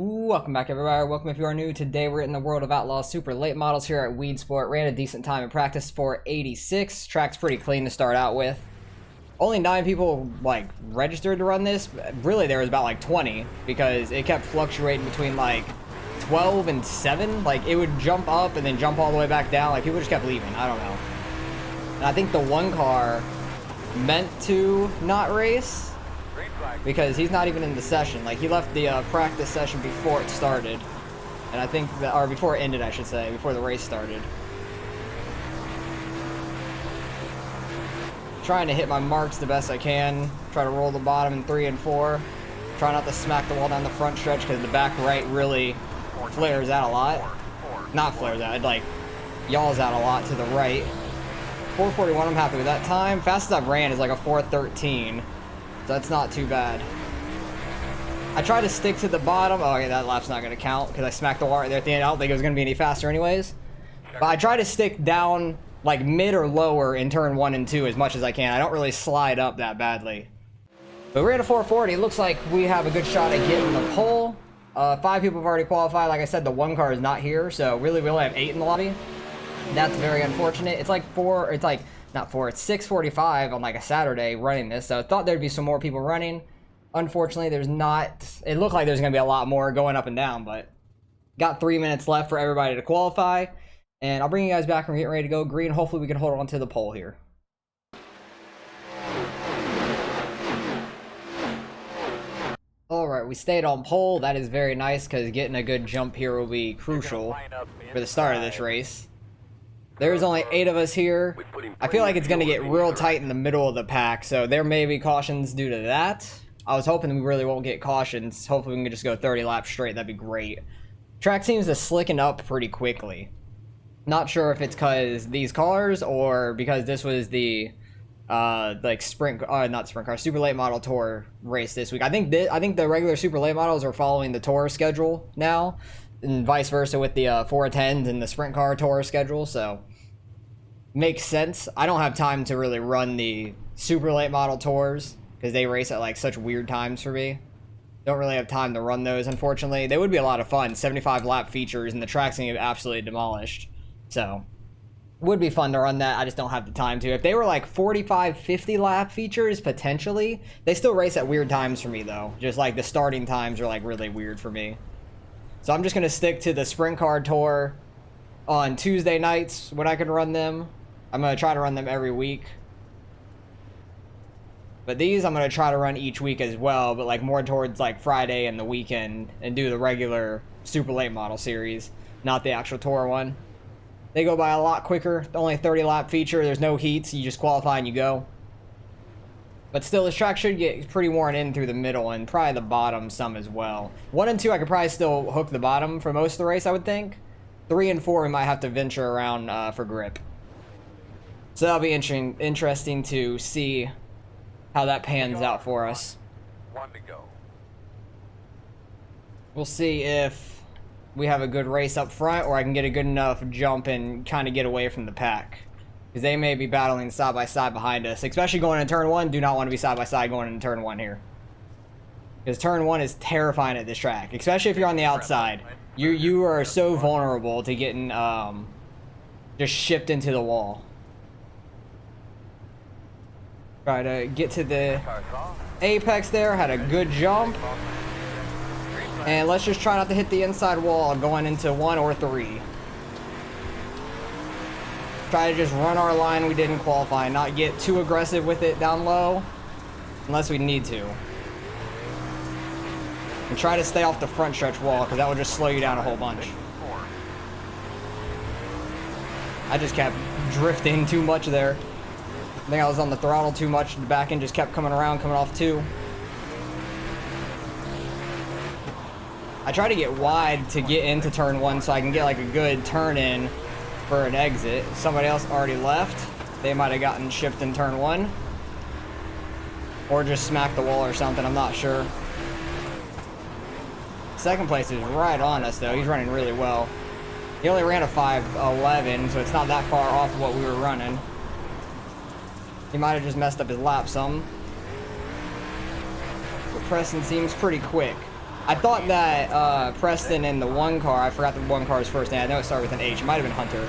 Welcome back, everybody. Welcome if you are new. Today we're in the world of Outlaw Super Late Models here at Weedsport. Ran a decent time in practice for 86. Track's pretty clean to start out with. Only 9 people registered to run this. Really, there was about 20 because it kept fluctuating between 12 and 7. It would jump up and then jump all the way back down. People just kept leaving. I don't know. And I think the one car meant to not race because he's not even in the session. He left the practice session before it started, and I think that, or before it ended, I should say, before the race started. Trying to hit my marks the best I can. Try to roll the bottom in 3 and 4. Try not to smack the wall down the front stretch because the back right really flares out a lot. Not flares out, it yaws out a lot to the right. 441, I'm happy with that time. Fastest I've ran is a 413. So that's not too bad. I try to stick to the bottom. Oh, okay, that lap's not going to count because I smacked the wall right there at the end. I don't think it was going to be any faster anyways. But I try to stick down mid or lower in turn 1 and 2 as much as I can. I don't really slide up that badly. But we're at a 440. It looks like we have a good shot at getting the pole. 5 people have already qualified. Like I said, the one car is not here. So really, we only have 8 in the lobby. That's very unfortunate. It's not 4, it's 6:45 on a Saturday running this, so I thought there'd be some more people running. Unfortunately, there's not. It looked like there's going to be a lot more going up and down, but got 3 minutes left for everybody to qualify, and I'll bring you guys back when we get ready to go green. Hopefully we can hold on to the pole here. Alright, we stayed on pole. That is very nice because getting a good jump here will be crucial for the start of this race. There's only 8 of us here. I feel like it's going to get real tight in the middle of the pack, so there may be cautions due to that. I was hoping we really won't get cautions. Hopefully we can just go 30 laps straight. That'd be great. Track seems to slicken up pretty quickly. Not sure if it's because these cars or because this was the not sprint car, super late model tour race this week. I think the regular super late models are following the tour schedule now, and vice versa with the 410s and the sprint car tour schedule, so makes sense. I don't have time to really run the super late model tours because they race at such weird times for me. Don't really have time to run those, unfortunately. They would be a lot of fun, 75 lap features, and the track's gonna get absolutely demolished, so would be fun to run that. I just don't have the time to. If they were 45, 50 lap features, potentially. They still race at weird times for me though. Just the starting times are really weird for me. So I'm just going to stick to the sprint car tour on Tuesday nights when I can run them. I'm going to try to run them every week. But these I'm going to try to run each week as well, but more towards Friday and the weekend, and do the regular super late model series, not the actual tour one. They go by a lot quicker. Only a 30 lap feature. There's no heats. You just qualify and you go. But still, this track should get pretty worn in through the middle and probably the bottom some as well. 1 and 2, I could probably still hook the bottom for most of the race, I would think. 3 and 4, we might have to venture around for grip. So that'll be interesting to see how that pans out for us. 1 to go. We'll see if we have a good race up front or I can get a good enough jump and kind of get away from the pack. Because they may be battling side by side behind us. Especially going into turn 1. Do not want to be side by side going into turn 1 here. Because turn 1 is terrifying at this track. Especially if you're on the outside. You are so vulnerable to getting just shipped into the wall. Try to get to the apex there. Had a good jump. And let's just try not to hit the inside wall going into 1 or 3. Try to just run our line we didn't qualify, not get too aggressive with it down low unless we need to, and try to stay off the front stretch wall because that will just slow you down a whole bunch. I just kept drifting too much there. I think I was on the throttle too much. The back end just kept coming around, coming off too. I try to get wide to get into turn 1 so I can get a good turn in for an exit. Somebody else already left. They might have gotten shipped in turn 1. Or just smacked the wall or something, I'm not sure. Second place is right on us though. He's running really well. He only ran a 5:11, so it's not that far off of what we were running. He might have just messed up his lap some. But Preston seems pretty quick. I thought that Preston and the one car, I forgot the one car's first name. I know it started with an H. It might have been Hunter.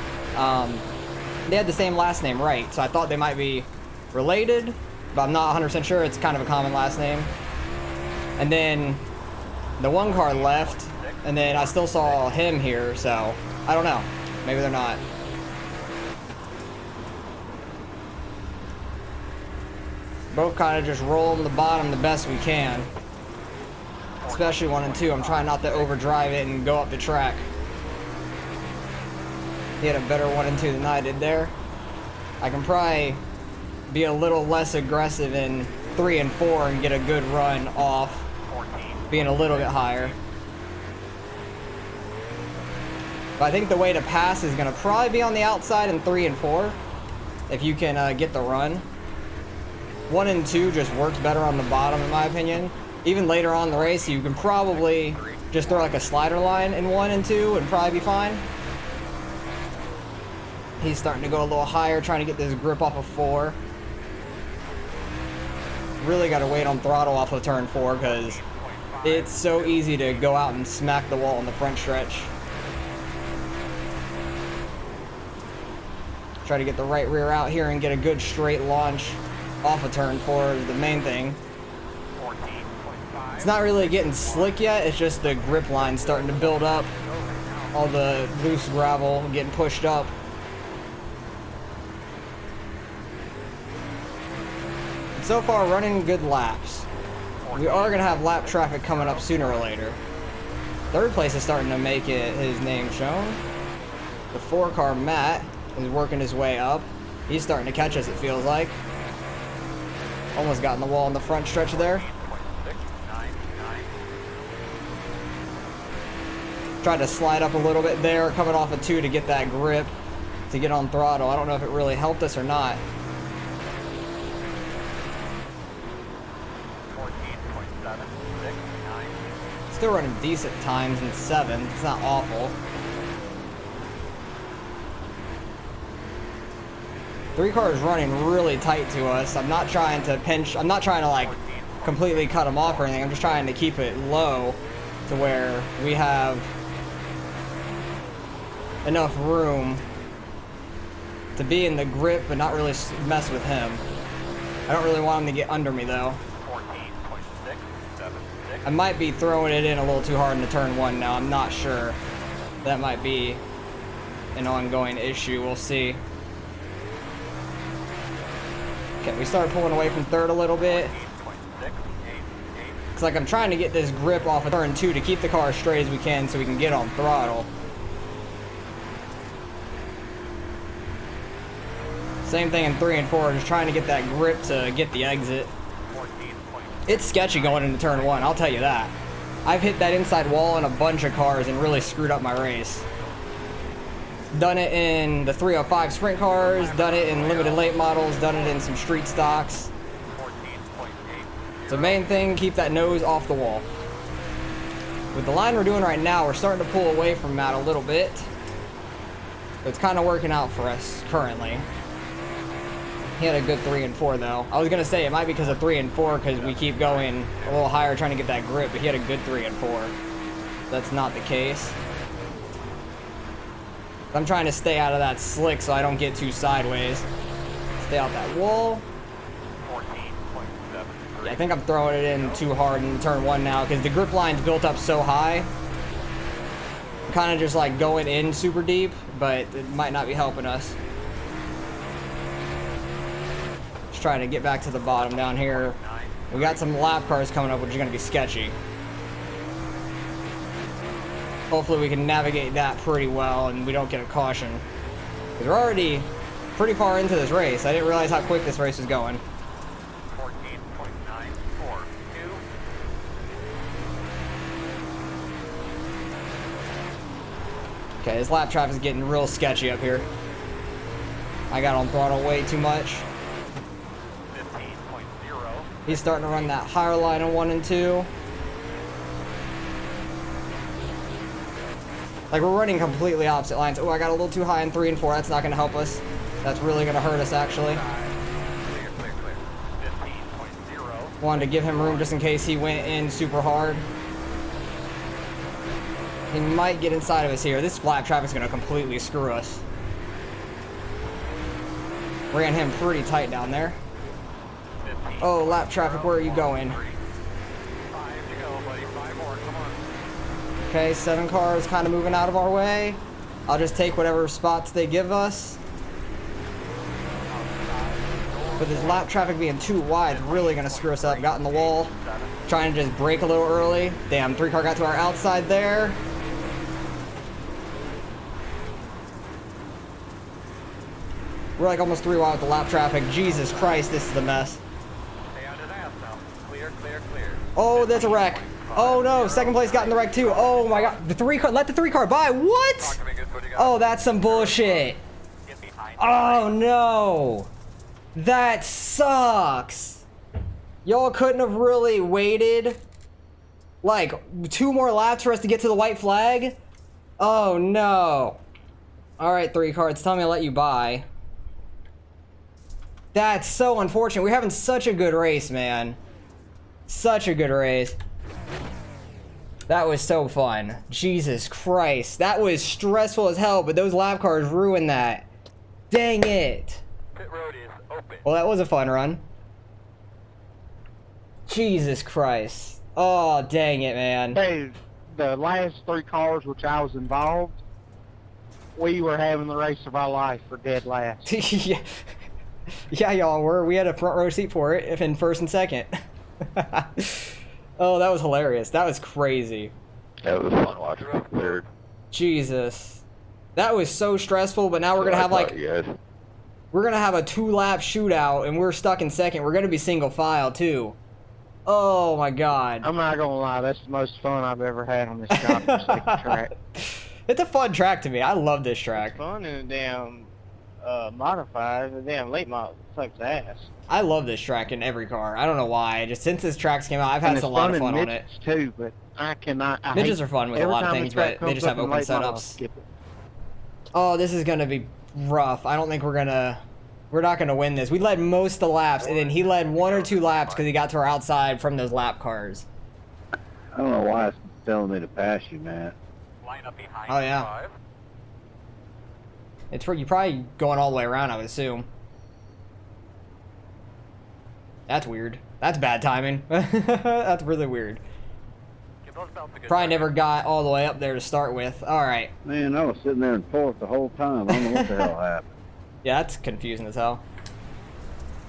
They had the same last name, right? So I thought they might be related, but I'm not 100% sure. It's kind of a common last name. And then the one car left, and then I still saw him here, so I don't know. Maybe they're not. Both kind of just rolling the bottom the best we can. Especially 1 and 2. I'm trying not to overdrive it and go up the track. He had a better 1 and 2 than I did there. I can probably be a little less aggressive in 3 and 4 and get a good run off, being a little bit higher. But I think the way to pass is going to probably be on the outside in 3 and 4, if you can get the run. 1 and 2 just works better on the bottom, in my opinion. Even later on in the race, you can probably just throw like a slider line in 1 and 2 and probably be fine. He's starting to go a little higher, trying to get this grip off of 4. Really got to wait on throttle off of turn 4 because it's so easy to go out and smack the wall in the front stretch. Try to get the right rear out here and get a good straight launch off of turn 4 is the main thing. It's not really getting slick yet, it's just the grip line starting to build up. All the loose gravel getting pushed up. So far, running good laps. We are going to have lap traffic coming up sooner or later. Third place is starting to make it his name shown. The 4 car Matt is working his way up. He's starting to catch us, it feels like. Almost got in the wall in the front stretch there. Tried to slide up a little bit there, coming off of 2 to get that grip to get on throttle. I don't know if it really helped us or not. Still running decent times in 7. It's not awful. 3 cars running really tight to us. I'm not trying to pinch. I'm not trying to like completely cut them off or anything. I'm just trying to keep it low to where we have enough room to be in the grip but not really mess with him. I don't really want him to get under me though. I might be throwing it in a little too hard into turn 1 now. I'm not sure. That might be an ongoing issue. We'll see. Okay, we start pulling away from 3rd a little bit. It's like I'm trying to get this grip off of turn 2 to keep the car as straight as we can so we can get on throttle. Same thing in 3 and 4, just trying to get that grip to get the exit. It's sketchy going into turn 1, I'll tell you that. I've hit that inside wall in a bunch of cars and really screwed up my race. Done it in the 305 sprint cars, done it in limited late models, done it in some street stocks. So main thing, keep that nose off the wall. With the line we're doing right now, we're starting to pull away from Matt a little bit. But it's kind of working out for us currently. He had a good 3 and 4 though. I was going to say it might be because of 3 and 4 because we keep going a little higher trying to get that grip, but he had a good 3 and 4. That's not the case. I'm trying to stay out of that slick so I don't get too sideways. Stay out that wall. Yeah, I think I'm throwing it in too hard in turn 1 now because the grip line's built up so high. I'm kind of just like going in super deep, but it might not be helping us. Just trying to get back to the bottom down here. We got some lap cars coming up, which is going to be sketchy. Hopefully we can navigate that pretty well and we don't get a caution. Because we're already pretty far into this race. I didn't realize how quick this race was going. 14.942. Okay, this lap traffic is getting real sketchy up here. I got on throttle way too much. 15.0. He's starting to run that higher line on 1 and 2. Like, we're running completely opposite lines. Oh, I got a little too high in 3 and 4. That's not going to help us. That's really going to hurt us, actually. Clear. 15.0. Wanted to give him room just in case he went in super hard. He might get inside of us here. This lap traffic's gonna completely screw us. Ran him pretty tight down there. 15. Oh, lap traffic, where are you going? 5 to go, buddy. 5 more. Come on. Okay, 7 cars kind of moving out of our way. I'll just take whatever spots they give us. But this lap traffic being too wide is really gonna screw us up. Got in the wall. Trying to just brake a little early. Damn, 3 car got to our outside there. We're like almost 3 wide with the lap traffic. Jesus Christ, this is a mess. Stay on his ass now. Clear, clear, clear. Oh, that's a wreck. Oh no, second place got in the wreck too. Oh my god, the 3 car, let the 3 car by. Talk What? to me, good, what do you got? Oh, that's some bullshit. Get behind Oh no, that sucks. Y'all couldn't have really waited like 2 more laps for us to get to the white flag. Oh no. All right, 3 cards, tell me I'll let you by. That's so unfortunate. We're having such a good race, man. Such a good race. That was so fun. Jesus Christ. That was stressful as hell, but those lap cars ruined that. Dang it. Pit road is open. Well, that was a fun run. Jesus Christ. Oh, dang it, man. Hey, the last 3 cars which I was involved, we were having the race of our life for dead last. Yeah. Yeah, y'all were. We had a front row seat for it, if in first and second. Oh, that was hilarious. That was crazy. That was fun watching the third. Jesus. That was so stressful, but now we're gonna have like we're gonna have a 2-lap shootout and we're stuck in second. We're gonna be single file too. Oh my god. I'm not gonna lie, that's the most fun I've ever had on this godforsaken track. It's a fun track to me. I love this track. It's fun and damn modified, the damn late model sucks ass. I love this track in every car. I don't know why. Just since this track's came out, I've had And a it's lot of in fun on it. midgets too, but I cannot. Midgets are fun with a every lot of time things, the track but they comes just have up in open late model, I'll setups. skip it. Oh, this is gonna be rough. I don't think we're not gonna win this. We led most of the laps, and then he led 1 or 2 laps because he got to our outside from those lap cars. I don't know why it's telling me to pass you, man. Line up behind Oh, yeah. 5. It's where you probably going all the way around, I would assume. That's weird. That's bad timing. That's really weird. Give those belts a good Probably break. never got all the way up there to start with. All right. Man, I was sitting there in 4th the whole time. I don't know what the hell happened. Yeah, that's confusing as hell.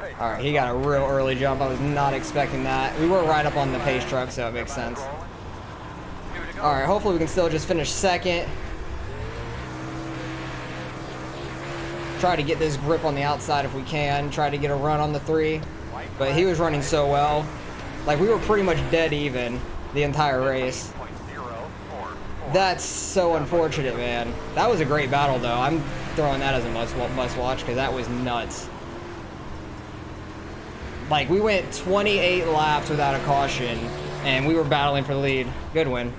Hey, All right, he got a real early jump. I was not expecting that. We were right up on the pace truck, so it makes sense. rolling. 2 to go. All right, hopefully we can still just finish second. Try to get this grip on the outside if we can. Try to get a run on the 3. But he was running so well. Like, we were pretty much dead even the entire race. 0.04. That's so unfortunate, man. That was a great battle, though. I'm throwing that as a must watch because that was nuts. Like, we went 28 laps without a caution, and we were battling for the lead. Good win.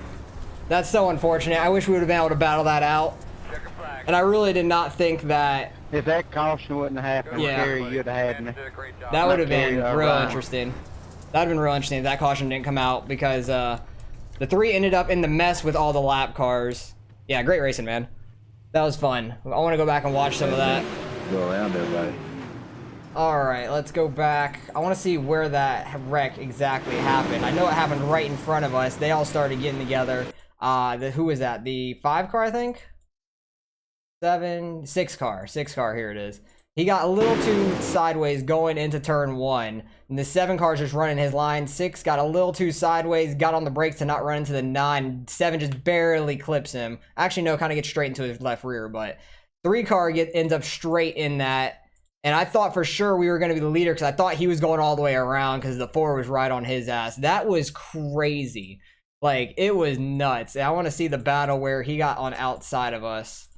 That's so unfortunate. I wish we would have been able to battle that out. Check a flag. And I really did not think that If that caution wouldn't have happened, Yeah. Gary, you'd have had me. Did a great job. that would have been Okay, real alright. interesting. That would have been real interesting if that caution didn't come out because the 3 ended up in the mess with all the lap cars. Yeah, great racing, man. That was fun. I want to go back and watch some of that. Go around there, buddy. All right, let's go back. I want to see where that wreck exactly happened. I know it happened right in front of us. They all started getting together. Who was that? The 5 car, I think? 6 car. 6 car, here it is. He got a little too sideways going into turn 1. And the 7 car's just running his line. 6 got a little too sideways, got on the brakes to not run into the 9. 7 just barely clips him. Actually, no, kind of gets straight into his left rear, but 3 car ends up straight in that. And I thought for sure we were going to be the leader because I thought he was going all the way around because the 4 was right on his ass. That was crazy. Like, it was nuts. And I want to see the battle where he got on outside of us.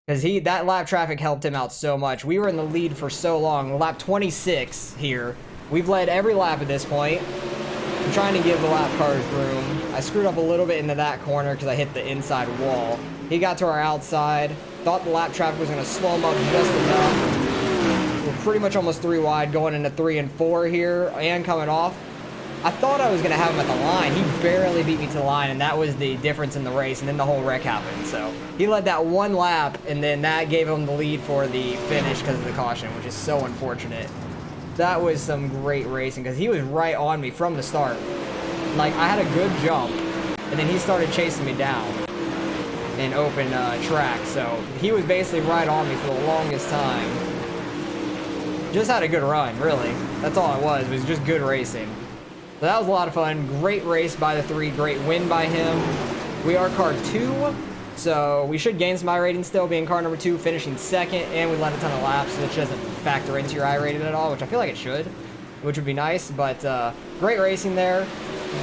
Because that lap traffic helped him out so much. We were in the lead for so long. Lap 26 here. We've led every lap at this point. I'm trying to give the lap cars room. I screwed up a little bit into that corner because I hit the inside wall. He got to our outside. Thought the lap traffic was going to slow him up just enough. We're pretty much almost 3 wide going into 3 and 4 here and coming off. I thought I was going to have him at the line. He barely beat me to the line, and that was the difference in the race, and then the whole wreck happened. So he led that one lap, and then that gave him the lead for the finish because of the caution, which is so unfortunate. That was some great racing because he was right on me from the start. Like, I had a good jump, and then he started chasing me down in open track. So he was basically right on me for the longest time. Just had a good run, really. That's all it was just good racing. So that was a lot of fun. Great race by the 3. Great win by him. We are car 2. So we should gain some iRating still, being car number 2, finishing 2nd, and we led a ton of laps, which doesn't factor into your iRating at all, which I feel like it should, which would be nice. But great racing there.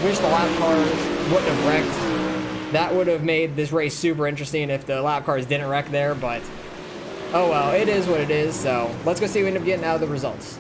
Wish the lap cars wouldn't have wrecked. That would have made this race super interesting if the lap cars didn't wreck there, but oh well, it is what it is. So let's go see what we end up getting out of the results.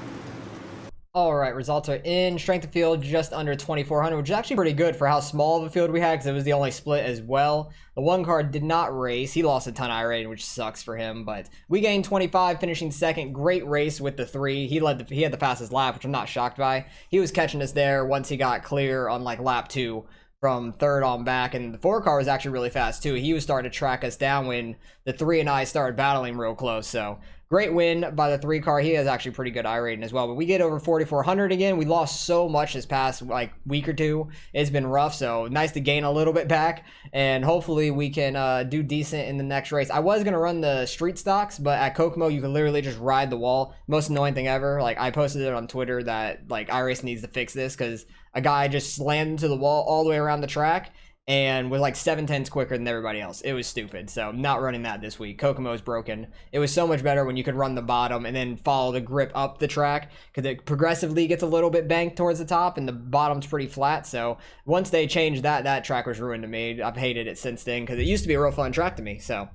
All right, results are in. Strength of field just under 2,400, which is actually pretty good for how small of a field we had because it was the only split as well. The one car did not race. He lost a ton of iRating, which sucks for him, but we gained 25, finishing 2nd. Great race with the 3. He had the fastest lap, which I'm not shocked by. He was catching us there once he got clear on like lap 2 from 3rd on back, and the 4 car was actually really fast too. He was starting to track us down when the 3 and I started battling real close. So great win by the 3 car. He has actually pretty good iRating as well, but we get over 4,400 again. We lost so much this past like week or two. It's been rough, so nice to gain a little bit back, and hopefully we can do decent in the next race. I was gonna run the street stocks, but at Kokomo you can literally just ride the wall. Most annoying thing ever. Like, I posted it on Twitter that like iRacing needs to fix this because a guy just slammed into the wall all the way around the track and was like 7/10 quicker than everybody else. It was stupid. So not running that this week. Kokomo's broken. It was so much better when you could run the bottom and then follow the grip up the track because it progressively gets a little bit banked towards the top and the bottom's pretty flat. So once they changed that, that track was ruined to me. I've hated it since then because it used to be a real fun track to me. So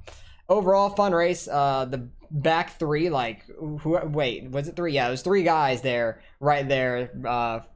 overall, fun race. The back 3, like, wait, was it 3? Yeah, it was 3 guys there, right there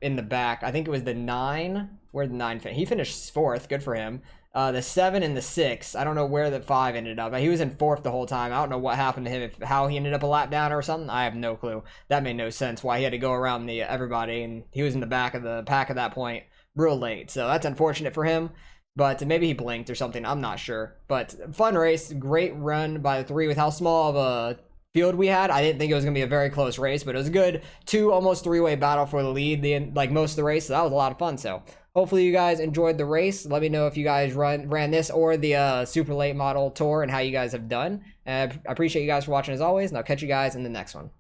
in the back. I think it was the 9. Where'd the 9 finish? He finished 4th. Good for him. The 7 and the 6. I don't know where the 5 ended up. He was in 4th the whole time. I don't know what happened to him, how he ended up a lap down or something. I have no clue. That made no sense why he had to go around the everybody, and he was in the back of the pack at that point real late. So that's unfortunate for him. But maybe he blinked or something. I'm not sure. But fun race. Great run by the 3 with how small of a field we had. I didn't think it was going to be a very close race, but it was a good 2, almost 3-way battle for the lead like most of the race. So that was a lot of fun. So hopefully you guys enjoyed the race. Let me know if you guys ran this or the super late model tour and how you guys have done. I appreciate you guys for watching as always, and I'll catch you guys in the next one.